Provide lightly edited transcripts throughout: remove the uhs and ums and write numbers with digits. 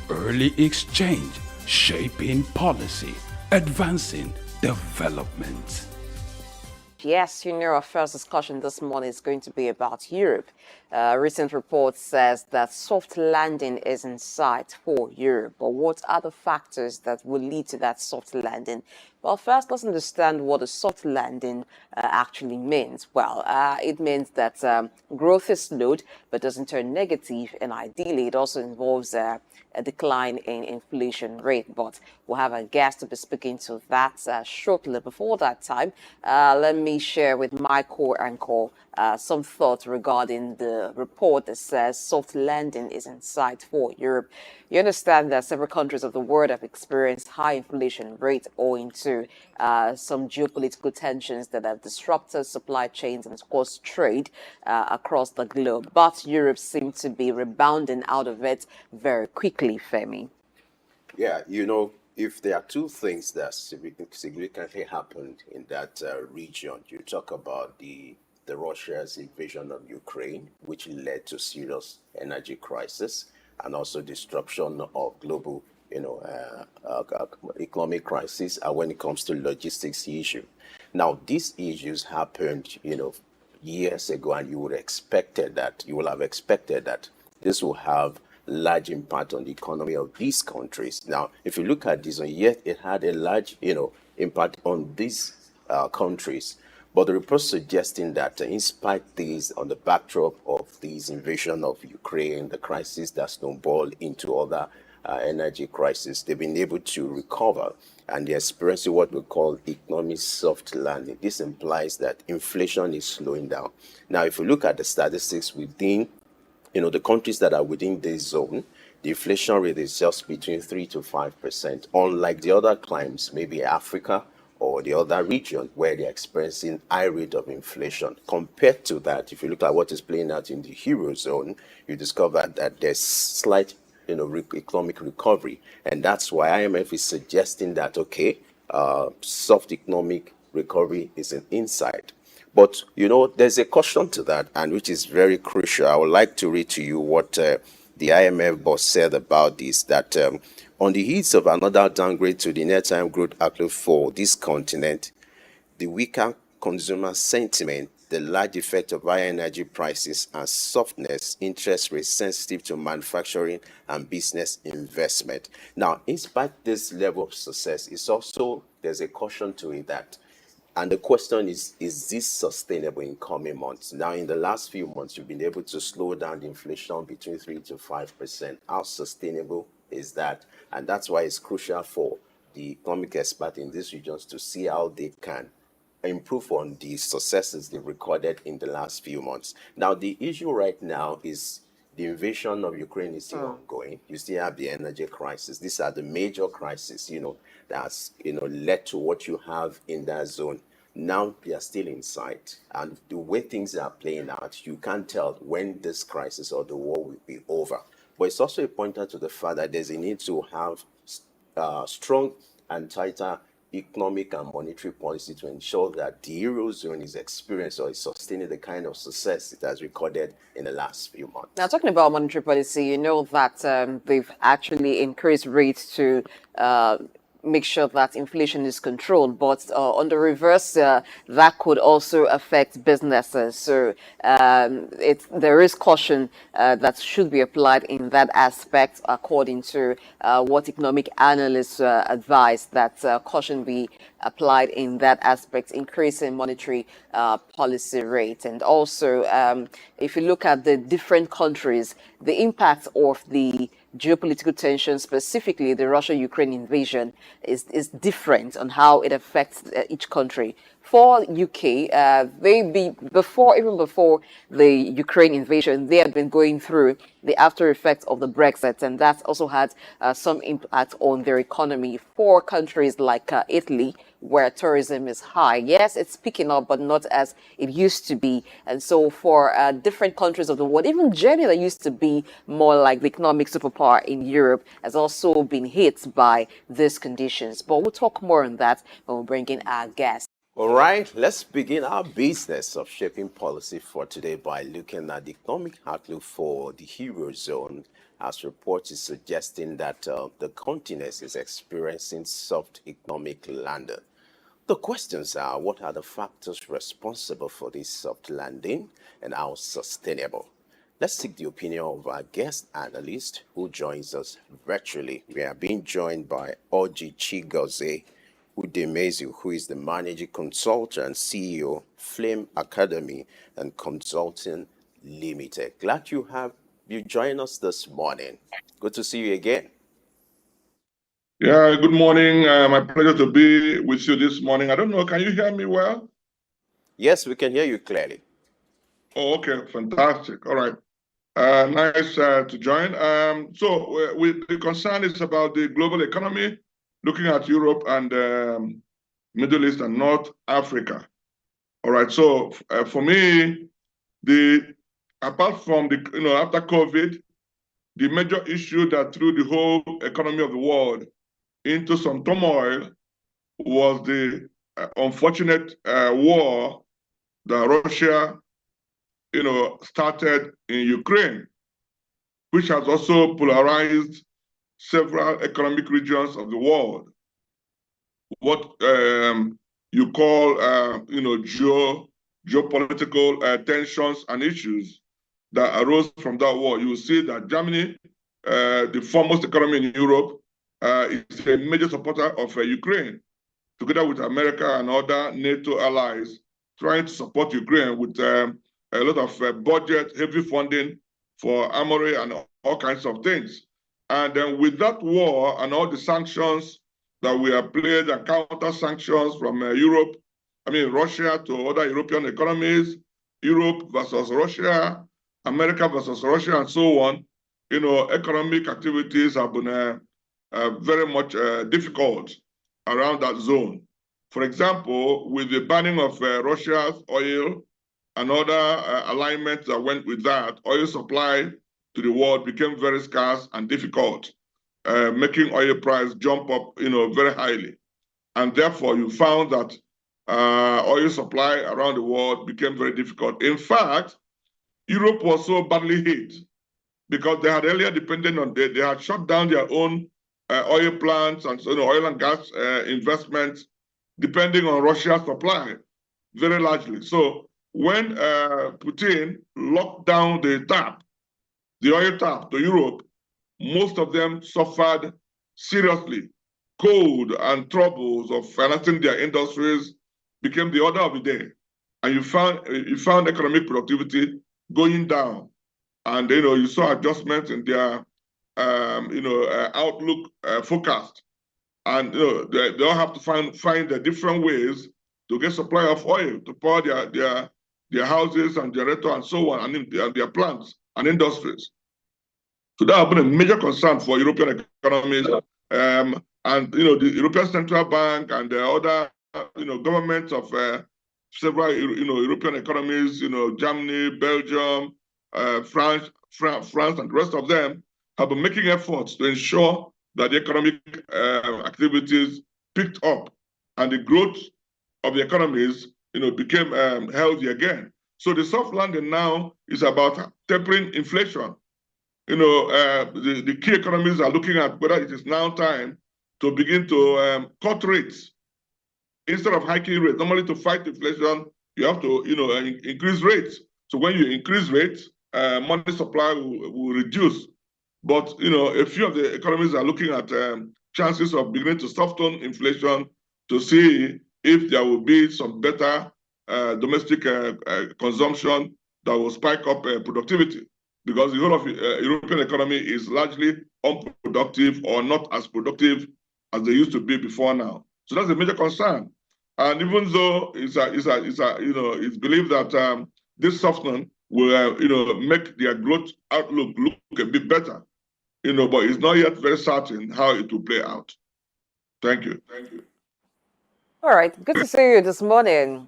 Early exchange, shaping policy, advancing development. Yes, our first discussion this morning is going to be about Europe. Recent report says that soft landing is in sight for Europe. But what are the factors that will lead to that soft landing? Well, first, let's understand what a soft landing actually means. Well, it means that growth is slowed but doesn't turn negative, and ideally, it also involves a decline in inflation rate. But we'll have a guest to be speaking to that shortly. Before that time, let me share with my co-anchor some thoughts regarding the report that says soft landing is in sight for Europe. You understand that several countries of the world have experienced high inflation rate owing to some geopolitical tensions that have disrupted supply chains and, of course, trade across the globe. But Europe seems to be rebounding out of it very quickly, Femi. Yeah, if there are two things that significantly happened in that region, you talk about the Russia's invasion of Ukraine, which led to serious energy crisis and also disruption of global, economic crisis when it comes to logistics issue. Now, these issues happened, years ago, and you will have expected that this will have large impact on the economy of these countries. Now, if you look at this one, yet it had a large, impact on these countries. But the report suggesting that in spite these, on the backdrop of this invasion of Ukraine, the crisis that snowballed into other energy crisis, they've been able to recover and they're experiencing what we call economic soft landing. This implies that inflation is slowing down. Now, if you look at the statistics within the countries that are within this zone, the inflation rate is just between 3 to 5%, unlike the other climes, maybe Africa or the other region where they're experiencing high rate of inflation. Compared to that, if you look at what is playing out in the Eurozone, you discover that there's slight economic recovery. And that's why IMF is suggesting that, soft economic recovery is an insight. But, there's a caution to that, and which is very crucial. I would like to read to you what the IMF boss said about this, that on the heels of another downgrade to the net-time growth outlook for this continent, the weaker consumer sentiment, the large effect of higher energy prices, and softness interest rates sensitive to manufacturing and business investment. Now, in spite of this level of success, there's a caution to it that. And the question is this sustainable in coming months? Now, in the last few months, you've been able to slow down the inflation between 3 to 5%. How sustainable is that? And that's why it's crucial for the economic experts in these regions to see how they can improve on the successes they've recorded in the last few months. Now, the issue right now is the invasion of Ukraine is still ongoing. You still have the energy crisis. These are the major crises, that's, led to what you have in that zone. Now they are still in sight. And the way things are playing out, you can't tell when this crisis or the war will be over. But it's also a pointer to the fact that there's a need to have strong and tighter economic and monetary policy to ensure that the Eurozone is experiencing or is sustaining the kind of success it has recorded in the last few months. Now, talking about monetary policy, you know that they've actually increased rates to make sure that inflation is controlled, but on the reverse, that could also affect businesses. So there is caution that should be applied in that aspect, according to what economic analysts advise, that caution be applied in that aspect, increasing monetary policy rate. And also, if you look at the different countries, the impact of the geopolitical tension, specifically the Russia-Ukraine invasion, is different on how it affects each country. For UK, even before the Ukraine invasion, they had been going through the after effects of the Brexit, and that also had some impact on their economy. For countries like Italy, where tourism is high, yes, it's picking up, but not as it used to be. And so for different countries of the world, even Germany, that used to be more like the economic superpower in Europe, has also been hit by these conditions. But we'll talk more on that when we bring in our guest. All right, let's begin our business of shaping policy for today by looking at the economic outlook for the Eurozone, as reports is suggesting that the continent is experiencing soft economic landing. The questions are, what are the factors responsible for this soft landing and how sustainable? Let's seek the opinion of our guest analyst who joins us virtually. We are being joined by Orji Chigozie Udemezue, who is the managing consultant and CEO, Flame Academy and Consulting Limited. Glad you have you join us this morning. Good to see you again. Yeah, good morning. My pleasure to be with you this morning. I don't know, can you hear me well? Yes, we can hear you clearly. Oh, okay, fantastic. All right. Nice to join. The concern is about the global economy, looking at Europe and Middle East and North Africa. All right. So for me, apart from after COVID, the major issue that threw the whole economy of the world into some turmoil was the unfortunate war that Russia, started in Ukraine, which has also polarized several economic regions of the world. What you call, geopolitical tensions and issues that arose from that war. You will see that Germany, the foremost economy in Europe, is a major supporter of Ukraine, together with America and other NATO allies, trying to support Ukraine with a lot of budget, heavy funding for armory and all kinds of things. And then with that war and all the sanctions that we have played and counter sanctions from Russia to other European economies, Europe versus Russia, America versus Russia, and so on, economic activities have been very much difficult around that zone. For example, with the banning of Russia's oil and other alignments that went with that, oil supply to the world became very scarce and difficult, making oil price jump up, very highly. And therefore, you found that oil supply around the world became very difficult. In fact, Europe was so badly hit because they had earlier depended on, they had shut down their own oil plants and oil and gas investments, depending on Russia's supply, very largely. So when Putin locked down the oil tap to Europe, most of them suffered seriously. Cold and troubles of financing their industries became the order of the day. And you found economic productivity going down. And you saw adjustments in their outlook forecast. And they all have to find the different ways to get supply of oil to power their houses and generator and so on, and their plants and industries. So that has been a major concern for European economies. And the European Central Bank and the other governments of several European economies, Germany, Belgium, France, and the rest of them have been making efforts to ensure that the economic activities picked up and the growth of the economies, became healthy again. So the soft landing now is about tempering inflation. The key economies are looking at whether it is now time to begin to cut rates instead of hiking rates. Normally, to fight inflation, you have to, increase rates. So when you increase rates, money supply will reduce. But a few of the economies are looking at chances of beginning to soften inflation to see if there will be some better domestic consumption that will spike up productivity, because the whole of European economy is largely unproductive or not as productive as they used to be before now. So that's a major concern. And even though it's believed that this softening will make their growth outlook look a bit better, but it's not yet very certain how it will play out. Thank you. Thank you. All right. Good to see you this morning.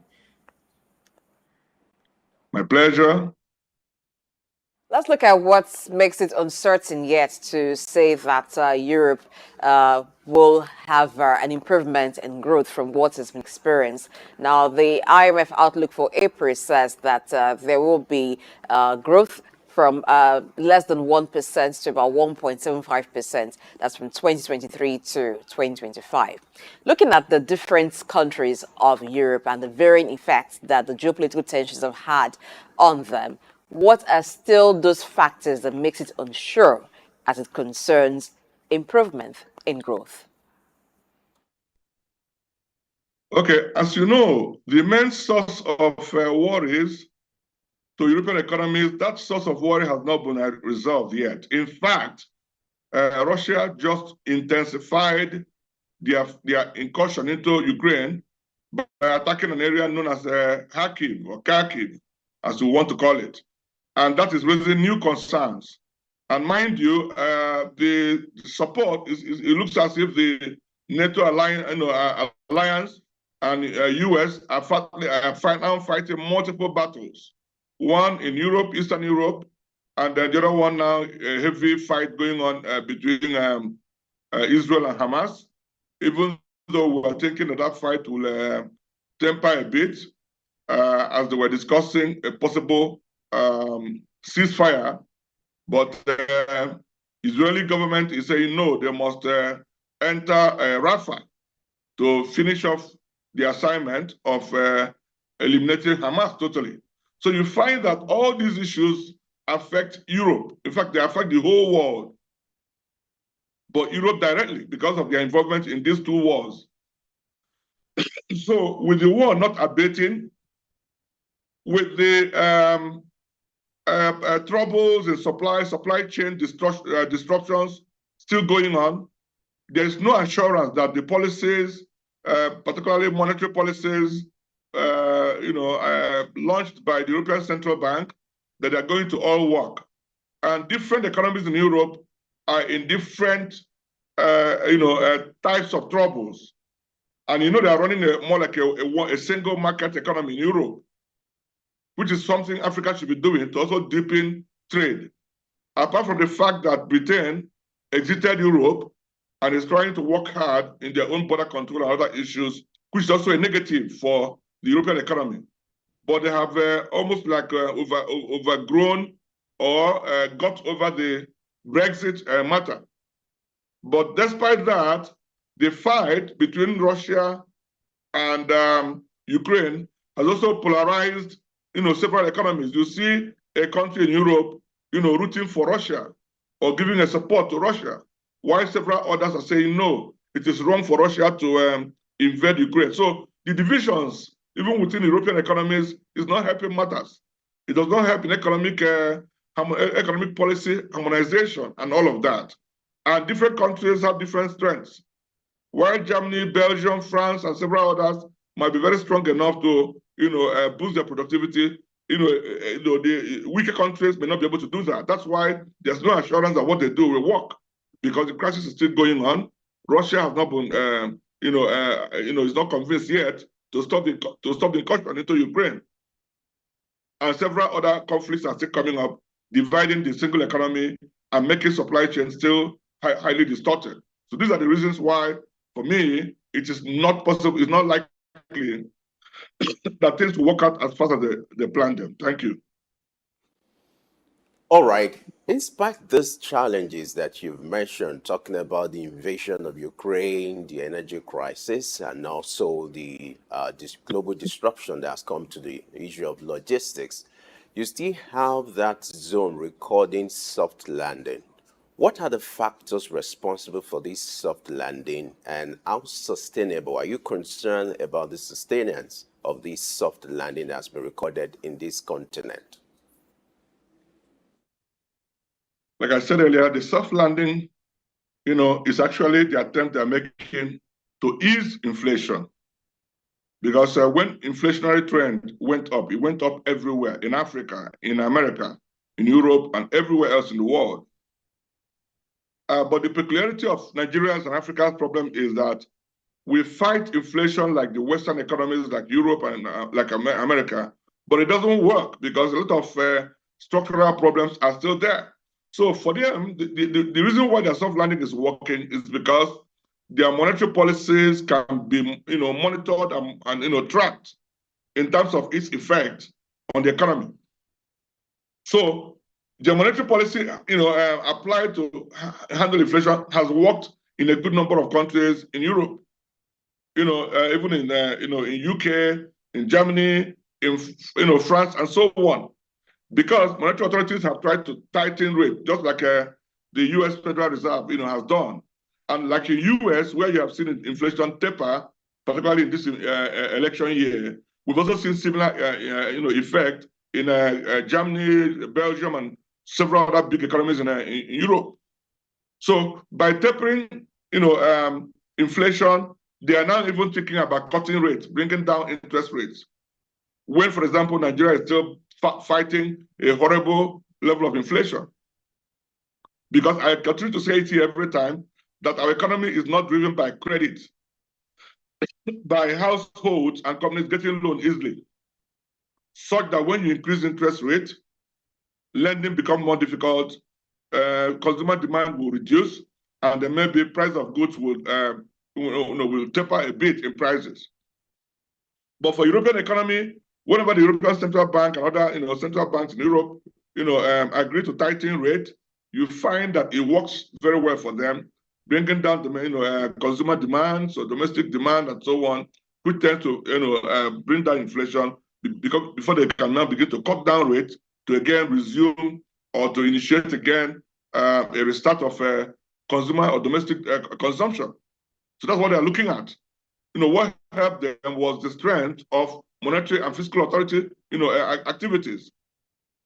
My pleasure. Let's look at what makes it uncertain yet to say that Europe will have an improvement in growth from what has been experienced. Now, the IMF outlook for April says that there will be growth from less than 1% to about 1.75%. That's from 2023 to 2025. Looking at the different countries of Europe and the varying effects that the geopolitical tensions have had on them, what are still those factors that makes it unsure as it concerns improvement in growth? Okay, as you know, the main source of worries to European economies, that source of worry has not been resolved yet. In fact, Russia just intensified their incursion into Ukraine by attacking an area known as Kharkiv or Kharkiv, as we want to call it. And that is raising new concerns. And mind you, the support, it looks as if the NATO alliance and US are now fighting multiple battles. One in Europe, Eastern Europe, and the other one now, a heavy fight going on between Israel and Hamas. Even though we are thinking that fight will temper a bit, as they were discussing a possible ceasefire, but the Israeli government is saying no, they must enter Rafah to finish off the assignment of eliminating Hamas totally. So you find that all these issues affect Europe. In fact, they affect the whole world, but Europe directly because of their involvement in these two wars. So with the war not abating, with the troubles in supply chain disruptions still going on, there's no assurance that the policies, particularly monetary policies, launched by the European Central Bank, that are going to all work. And different economies in Europe are in different, types of troubles. And they are running more like a single market economy in Europe, which is something Africa should be doing to also deepen trade. Apart from the fact that Britain exited Europe and is trying to work hard in their own border control and other issues, which is also a negative for the European economy. But they have almost like overgrown or got over the Brexit matter. But despite that, the fight between Russia and Ukraine has also polarized, several economies. You see a country in Europe, rooting for Russia or giving a support to Russia, while several others are saying, no, it is wrong for Russia to invade Ukraine. So the divisions, even within European economies, is not helping matters. It does not help in economic policy harmonization and all of that. And different countries have different strengths. While Germany, Belgium, France, and several others might be very strong enough to, boost their productivity, the weaker countries may not be able to do that. That's why there's no assurance that what they do will work, because the crisis is still going on. Russia has not been, is not convinced yet to stop the incursion into Ukraine, and several other conflicts are still coming up, dividing the single economy and making supply chains still highly distorted. So these are the reasons why, for me, it is not possible, it's not likely that things will work out as fast as they planned them. Thank you. All right. In spite of these challenges that you've mentioned, talking about the invasion of Ukraine, the energy crisis, and also the this global disruption that has come to the issue of logistics, you still have that zone recording soft landing. What are the factors responsible for this soft landing, and how sustainable are you concerned about the sustenance of this soft landing that has been recorded in this continent? Like I said earlier, the soft landing, is actually the attempt they're making to ease inflation. Because when inflationary trend went up, it went up everywhere, in Africa, in America, in Europe, and everywhere else in the world. But the peculiarity of Nigeria's and Africa's problem is that we fight inflation like the Western economies, like Europe and like America, but it doesn't work because a lot of structural problems are still there. So for them, the reason why their soft landing is working is because their monetary policies can be, monitored and tracked in terms of its effect on the economy. So the monetary policy, applied to handle inflation has worked in a good number of countries in Europe. Even in UK, in Germany, in France, and so on, because monetary authorities have tried to tighten rate, just like the U.S. Federal Reserve, has done, and like in U.S., where you have seen inflation taper, particularly in this election year, we've also seen similar, effect in Germany, Belgium, and several other big economies in Europe. So by tapering, inflation, they are now even thinking about cutting rates, bringing down interest rates. When, for example, Nigeria is still fighting a horrible level of inflation. Because I continue to say it here every time, that our economy is not driven by credit, by households and companies getting loans easily, such that when you increase interest rate, lending becomes more difficult, consumer demand will reduce, and then maybe price of goods will taper a bit in prices. But for European economy, whenever the European Central Bank and other central banks in Europe agree to tighten rate, you find that it works very well for them, bringing down the consumer demand, so domestic demand and so on, which tends to bring down inflation because before they can now begin to cut down rates to again resume or to initiate again a restart of consumer or domestic consumption. So that's what they're looking at. What helped them was the strength of monetary and fiscal authority, activities.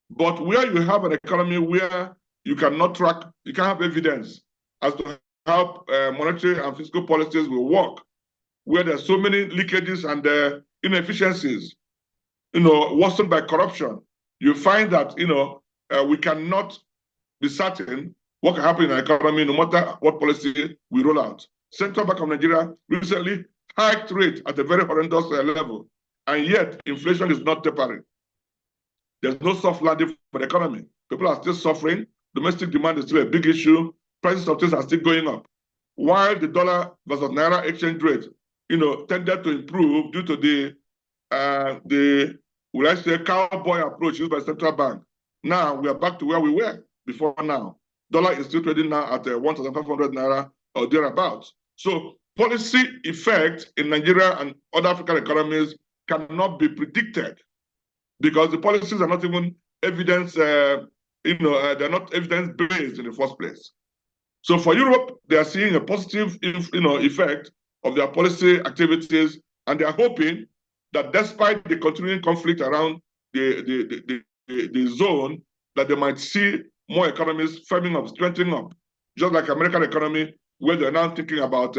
But where you have an economy where you cannot track, you can't have evidence as to how monetary and fiscal policies will work, where there's so many leakages and inefficiencies, worsened by corruption, you find that, we cannot be certain what can happen in our economy no matter what policy we roll out. Central Bank of Nigeria recently hiked rate at a very horrendous level, and yet inflation is not tapering. There's no soft landing for the economy. People are still suffering. Domestic demand is still a big issue. Prices of things are still going up. While the dollar versus naira exchange rate, tended to improve due to the will I say cowboy approach used by central bank. Now we are back to where we were before now. Dollar is still trading now at 1,500 naira or thereabouts. So policy effect in Nigeria and other African economies cannot be predicted because the policies are not even evidence, they're not evidence-based in the first place. So for Europe, they are seeing a positive, effect of their policy activities, and they are hoping that despite the continuing conflict around the zone, that they might see more economies firming up, strengthening up, just like American economy, where they're now thinking about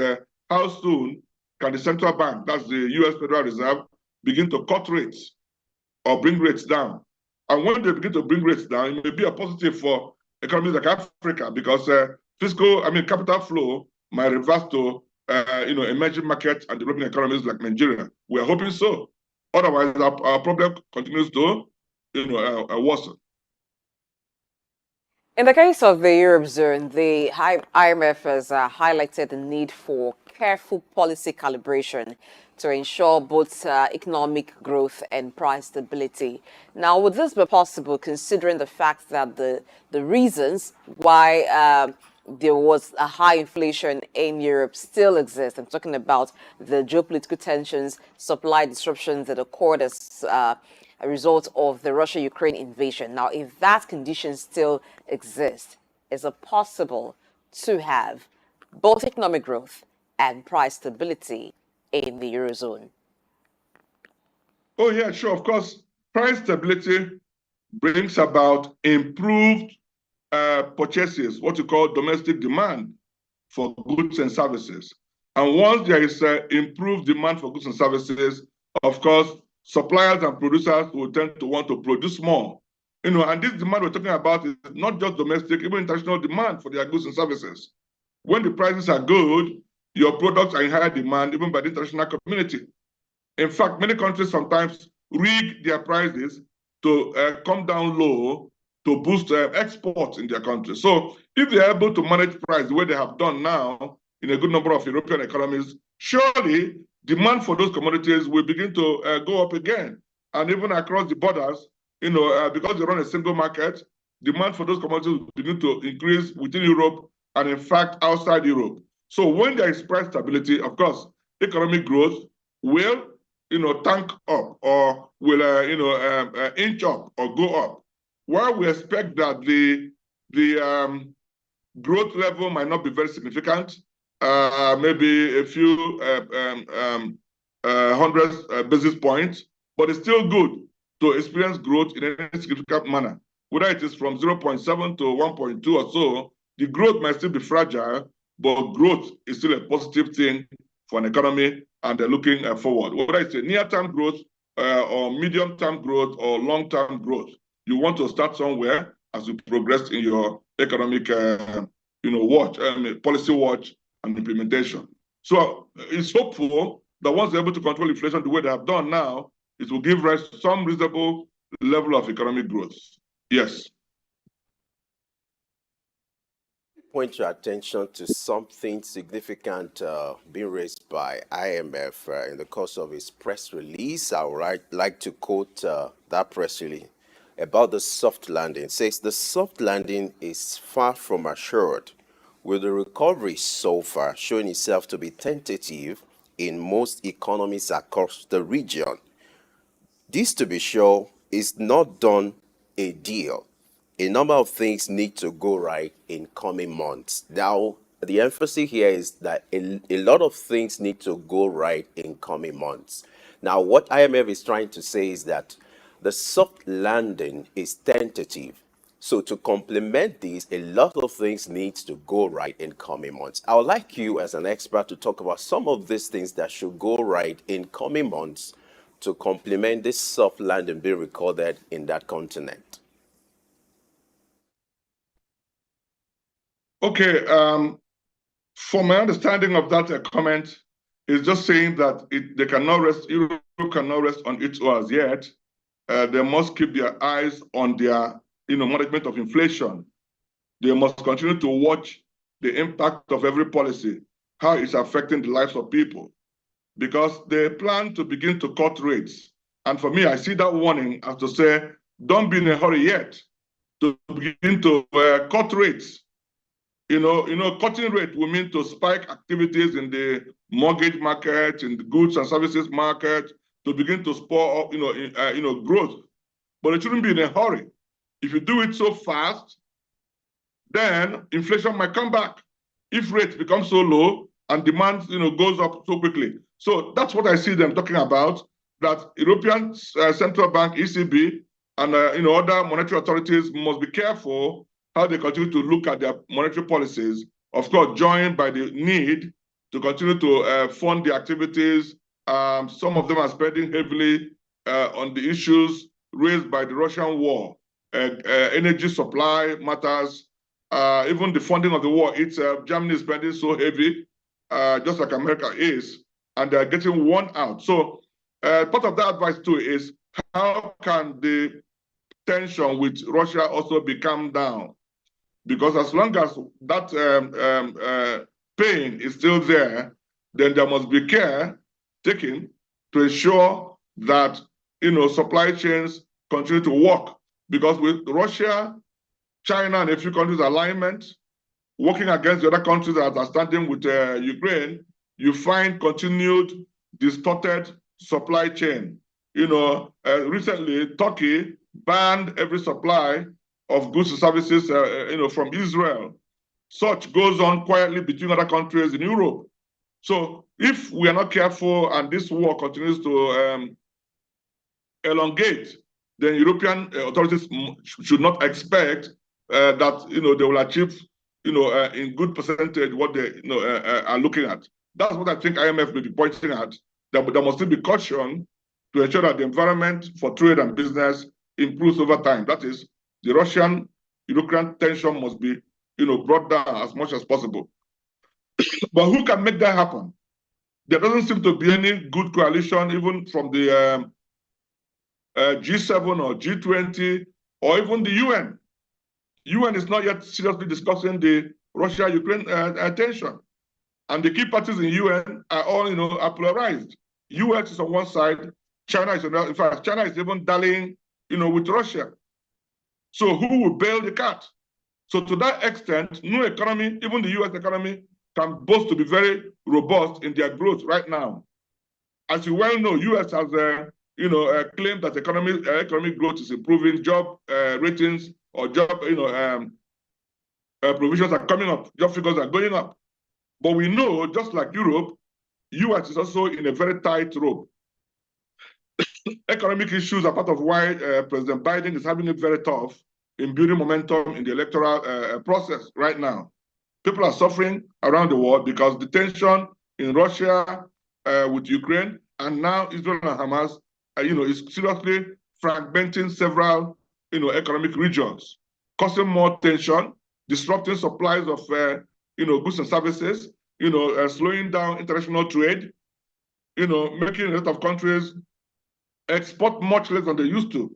how soon can the central bank, that's the U.S. Federal Reserve, begin to cut rates or bring rates down. And when they begin to bring rates down, it may be a positive for economies like Africa because capital flow might reverse to emerging markets and developing economies like Nigeria. We are hoping so. Otherwise, our problem continues to worsen. In the case of the Eurozone, the IMF has highlighted the need for careful policy calibration to ensure both economic growth and price stability. Now, would this be possible considering the fact that the reasons why there was a high inflation in Europe still exist? I'm talking about the geopolitical tensions, supply disruptions that occurred as a result of the Russia-Ukraine invasion. Now, if that condition still exists, is it possible to have both economic growth and price stability in the Eurozone? Oh, yeah, sure. Of course, price stability brings about improved purchases, what you call domestic demand for goods and services. And once there is improved demand for goods and services, of course, suppliers and producers will tend to want to produce more. And this demand we're talking about is not just domestic, even international demand for their goods and services. When the prices are good, your products are in higher demand, even by the international community. In fact, many countries sometimes rig their prices to come down low to boost exports in their country. So if they're able to manage price the way they have done now in a good number of European economies, surely demand for those commodities will begin to go up again. And even across the borders, because they run a single market, demand for those commodities will begin to increase within Europe and in fact outside Europe. So when there is price stability, of course, economic growth will tank up or will inch up or go up. While we expect that the growth level might not be very significant, maybe a few hundred basis points, but it's still good to experience growth in a significant manner. Whether it is from 0.7 to 1.2 or so, the growth might still be fragile, but growth is still a positive thing for an economy, and they're looking forward. Whether it's a near-term growth or medium-term growth or long-term growth, you want to start somewhere as you progress in your economic policy watch and implementation. So it's hopeful that once they're able to control inflation the way they have done now, it will give rise to some reasonable level of economic growth. Yes. Point your attention to something significant being raised by IMF in the course of its press release. I would like to quote that press release about the soft landing. It says, the soft landing is far from assured, with the recovery so far showing itself to be tentative in most economies across the region. This, to be sure, is not done a deal. A number of things need to go right in coming months. Now, the emphasis here is that a lot of things need to go right in coming months. Now, what IMF is trying to say is that the soft landing is tentative. So to complement this, a lot of things need to go right in coming months. I would like you as an expert to talk about some of these things that should go right in coming months to complement this soft landing being recorded in that continent. Okay, for my understanding of that comment, is just saying that they cannot rest, Europe cannot rest on its oars yet. They must keep their eyes on their management of inflation. They must continue to watch the impact of every policy, how it's affecting the lives of people, because they plan to begin to cut rates. And for me, I see that warning as to say, don't be in a hurry yet to begin to cut rates. Cutting rate will mean to spike activities in the mortgage market, in the goods and services market, to begin to spur up, growth. But it shouldn't be in a hurry. If you do it so fast, then inflation might come back. If rates become so low and demand, goes up so quickly. So that's what I see them talking about. That European Central Bank, ECB, and other monetary authorities must be careful how they continue to look at their monetary policies, of course, joined by the need to continue to fund the activities. Some of them are spending heavily on the issues raised by the Russian war, energy supply matters, even the funding of the war itself. Germany is spending so heavy, just like America is, and they're getting worn out. So part of that advice too is, how can the tension with Russia also be calmed down? Because as long as that pain is still there, then there must be care taken to ensure that supply chains continue to work. Because with Russia, China, and a few countries' alignment, working against the other countries that are standing with Ukraine, you find continued distorted supply chain. Recently, Turkey banned every supply of goods and services, from Israel. Such goes on quietly between other countries in Europe. So if we are not careful and this war continues to elongate, then European authorities should not expect that they will achieve, in good percentage what they are looking at. That's what I think IMF may be pointing at. That there must still be caution to ensure that the environment for trade and business improves over time. That is, the Russian-Ukraine tension must be, brought down as much as possible. But who can make that happen? There doesn't seem to be any good coalition, even from the G7 or G20 or even the UN. UN is not yet seriously discussing the Russia-Ukraine tension. And the key parties in UN are all, are polarized. US is on one side, China is on the other. In fact, China is even dallying, with Russia. So who will bail the cat? So to that extent, no economy, even the US economy, can boast to be very robust in their growth right now. As you well know, US has, claimed that economic growth is improving, job ratings or job, provisions are coming up, job figures are going up. But we know, just like Europe, US is also in a very tight rope. Economic issues are part of why President Biden is having it very tough in building momentum in the electoral process right now. People are suffering around the world because the tension in Russia with Ukraine and now Israel and Hamas, is seriously fragmenting several, economic regions, causing more tension, disrupting supplies of, goods and services, slowing down international trade, making a lot of countries export much less than they used to,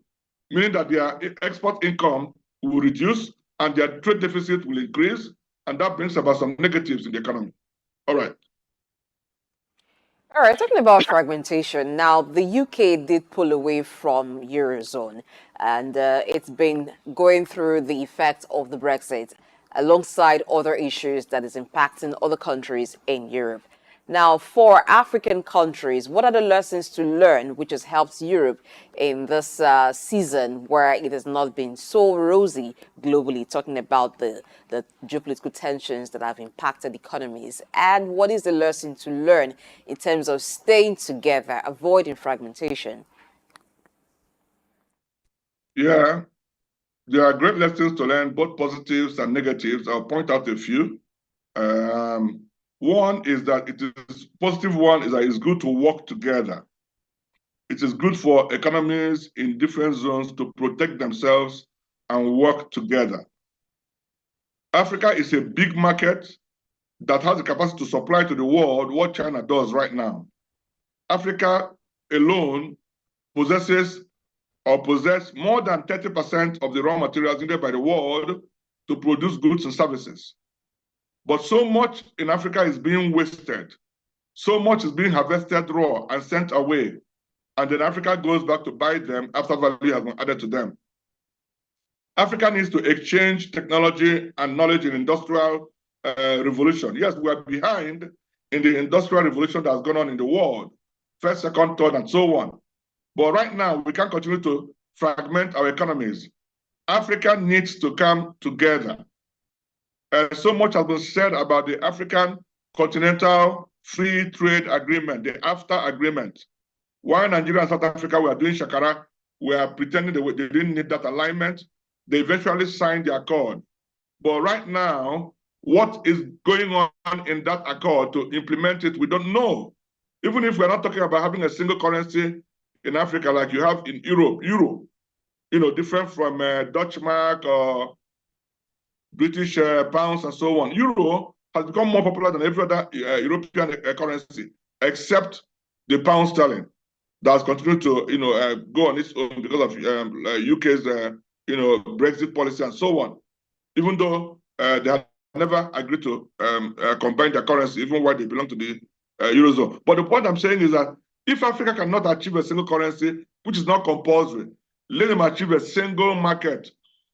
meaning that their export income will reduce and their trade deficit will increase, and that brings about some negatives in the economy. All right. All right, talking about fragmentation, now the UK did pull away from Eurozone, and it's been going through the effects of the Brexit alongside other issues that is impacting other countries in Europe. Now, for African countries, what are the lessons to learn which has helped Europe in this season where it has not been so rosy globally, talking about the geopolitical tensions that have impacted economies? And what is the lesson to learn in terms of staying together, avoiding fragmentation? Yeah, there are great lessons to learn, both positives and negatives. I'll point out a few. One is that positive one is that it's good to work together. It is good for economies in different zones to protect themselves and work together. Africa is a big market that has the capacity to supply to the world what China does right now. Africa alone possess more than 30% of the raw materials needed by the world to produce goods and services. But so much in Africa is being wasted. So much is being harvested raw and sent away. And then Africa goes back to buy them after value has been added to them. Africa needs to exchange technology and knowledge in industrial revolution. Yes, we are behind in the industrial revolution that has gone on in the world, first, second, third, and so on. But right now, we can't continue to fragment our economies. Africa needs to come together. So much has been said about the African Continental Free Trade Agreement, the AFTA agreement. While Nigeria and South Africa were doing shakara, we are pretending they didn't need that alignment. They eventually signed the accord. But right now, what is going on in that accord to implement it, we don't know. Even if we're not talking about having a single currency in Africa like you have in Europe, euro, different from Dutch mark or British pounds and so on. Euro has become more popular than every other European currency, except the pound sterling that has continued to, go on its own because of UK's, Brexit policy and so on. Even though they have never agreed to combine their currency, even while they belong to the Eurozone. But the point I'm saying is that if Africa cannot achieve a single currency, which is not compulsory, let them achieve a single market,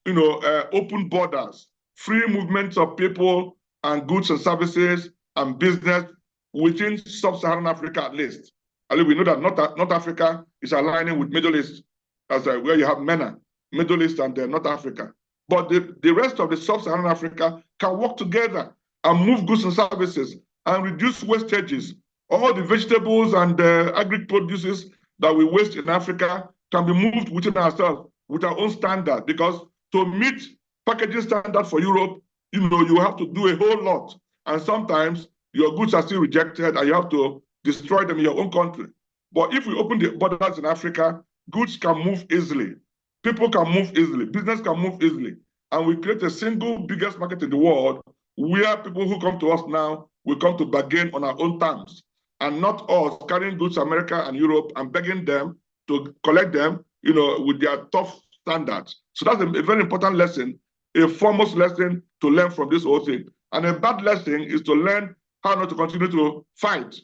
open borders, free movements of people and goods and services and business within sub-Saharan Africa at least. At least we know that North Africa is aligning with Middle East, as where you have MENA, Middle East and North Africa. But the rest of the sub-Saharan Africa can work together and move goods and services and reduce wastages. All the vegetables and agri-produces that we waste in Africa can be moved within ourselves with our own standard, because to meet packaging standard for Europe, you have to do a whole lot. And sometimes your goods are still rejected and you have to destroy them in your own country. But if we open the borders in Africa, goods can move easily. People can move easily. Business can move easily. And we create a single biggest market in the world where people who come to us now will come to bargain on our own terms, and not us carrying goods to America and Europe and begging them to collect them, with their tough standards. So that's a very important lesson a foremost lesson to learn from this whole thing. And a bad lesson is to learn how not to continue to fight.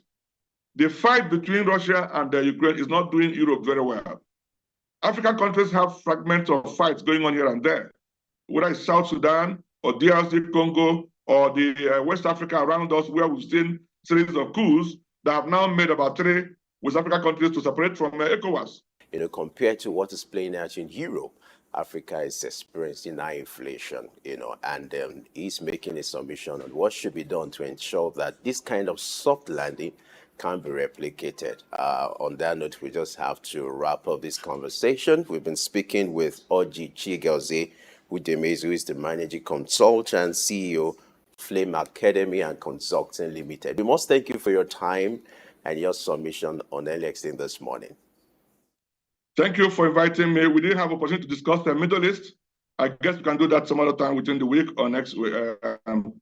The fight between Russia and Ukraine is not doing Europe very well. African countries have fragments of fights going on here and there, whether it's South Sudan or DRC Congo or the West Africa around us, where we've seen series of coups that have now made about 3 West African countries to separate from ECOWAS. Compared to what is playing out in Europe, Africa is experiencing high inflation, and he's making a submission on what should be done to ensure that this kind of soft landing can be replicated. On that note, we just have to wrap up this conversation. We've been speaking with Orji Chigozie Udemezue, who is the managing consultant, CEO, Flame Academy and Consulting Ltd. We must thank you for your time and your submission on LXing this morning. Thank you for inviting me. We didn't have opportunity to discuss the Middle East. I guess we can do that some other time within the week or next week. And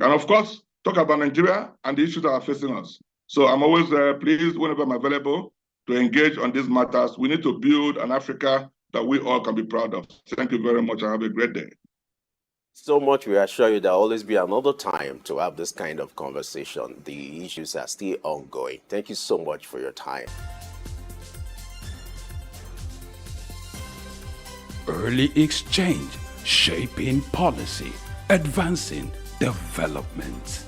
of course, talk about Nigeria and the issues that are facing us. So I'm always pleased whenever I'm available to engage on these matters. We need to build an Africa that we all can be proud of. Thank you very much and have a great day. So much, we assure you there'll always be another time to have this kind of conversation. The issues are still ongoing. Thank you so much for your time. Early exchange, shaping policy, advancing development.